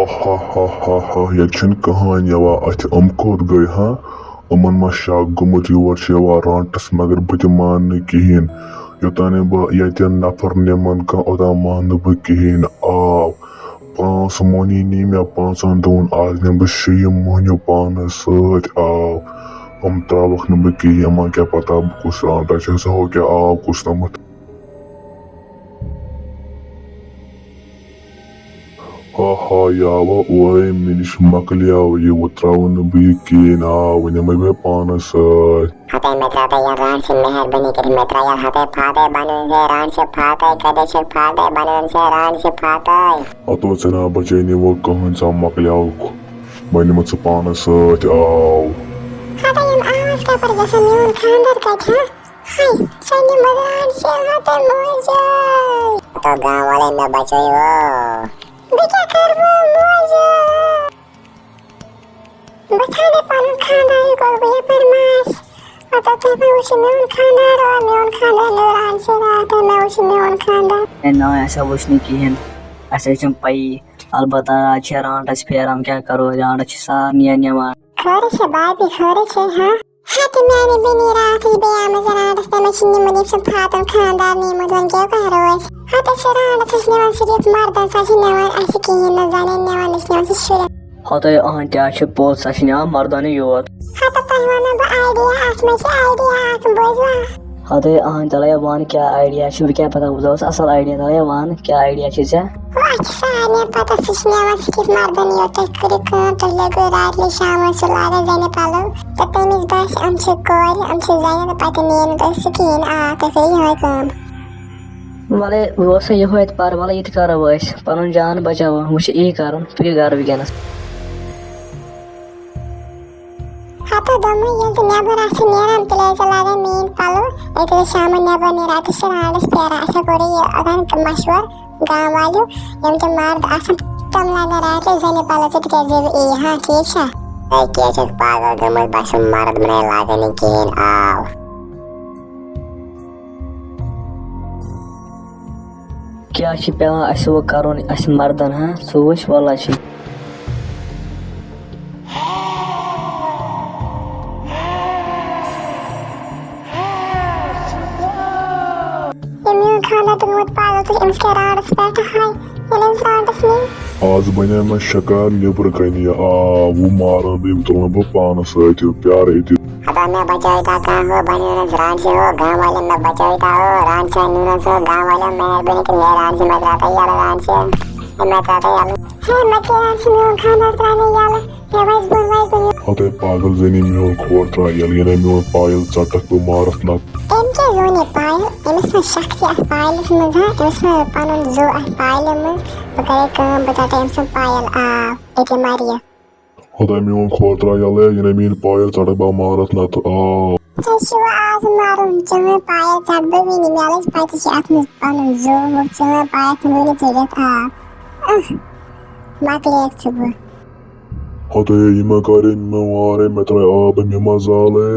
ha ha ha ha ये कहानी यवा अथ कोत गई हाँ अमन मा शक गुमुत योर रांटस मगर बह मान कहें योतान बह ये नफर निमन कह ओदा मान बह कहें आव 5 मोनी नी मे 5 दोन आज निम बह 6 मोहनियो पान सत आव त्रावक न बह कहें अमा क्या पता बह कुछ रांटा हो क्या आव कुछ तमत ha ha yawa oy minish makliyaw ये उतरावन भी केन आव ने मैं पानस हते मेत्राते या रान से मेहरबानी करी मेत्रा या हते फाते बनन से रान से फाते कदे से फाते बनन से रान से फाते अतो जना बचे ने वो कहन सा मकलियाव मैंने मुझसे पानस आव हते यम आवाज का पर जैसे म्यून खानदार का था हाय सनी मदरान से हते मोजा तो गांव वाले में बचे हो बेटा करबो मोजा बचाने पालन खानदार को ये परमाश आता तो मैं उसी में उन खानदार और मैं उन खानदार लोरान से रात मैं उसी में उन खानदार ना ऐसा कुछ नहीं किया ऐसे चम पाई अलबत्ता अच्छे रांटस फेर हम क्या करो रांटस सार निया निया खरे से बाय भी खरे से हां हाते मैंने बिनी रात ही बेया में रांटस ते मैं चिन्नी मुदीप से फातन खानदार नी मुदन क्या कह रहे हो हाते से रांटस ने वन सिर्फ मर्दन साशी ने वन ऐसे की न जाने ने वन इसने से शुरू हाते अहं त्या छ पोत साशी ने मर्दन योर हाते पहवाना बा आइडिया आसमान से आइडिया आक बोझवा हाते अहं तले वन क्या आइडिया छ क्या पता बुझाओ असल आइडिया तले वन क्या आइडिया छ अच्छा ने पता सिस्ने वन सिर्फ मर्दन योर करे काम तो लगो रात ले शाम से लागे जाने पालो तो तेमिस बस हमसे कोर हमसे जाने तो पता नहीं न बस किन आ तो फिर हो काम वाले वो से ये होत पार वाले इत कर वस पन जान बचाव मुझे ई कारण फिर गार विज्ञान हातो दम ये तो नेबर आसे नेरम तले चलागे मीन पालो एक शाम नेबर ने रात से रात पेरा ऐसा करे ये अदन मशवर गांव वालों यम के मर्द आसम तमला न रात जाने पालो तो के जे ए हां ठीक है ए के चक पागल गमल बस मर्द मने लागे ने केन आव क्या छी पेवा अस वो करोन अस मर्दन हां सोच वाला छी खाना तो मत पालो तो इनके रांटस बैठा है ये रांटस नहीं आज बने मैं शकार नेबर कनी वो मारा भी तो मैं पानस प्यार है हता मैं बचाईता का हो बने रान से हो गांव वाले में बचाईता हो रान से नुन से गांव वाले मेहरबानी कर रान से मत राता यार रान से मैं राता यार है मैं के रान से मैं खाना त्राने यार ये वाइस बोल हते पागल जनी में खोर त्रा यार ये में पायल चटक तो मारत ना इनके जोने पायल इनमें शक्ति पायल में है इसमें पालन जो पायल में बगैर काम बताते हैं सब पायल एक मारिया हते में खोर त्रा यार ये में पायल चटक बा मारत ना तो शिवा आज मारून चंगे पायल चटक भी नहीं मिले पायल से अपने पालन जो वो चंगे पायल तुम्हें चाहिए माकले एक सुबह हते ये मकारे में वारे में त्रा अब में मजाले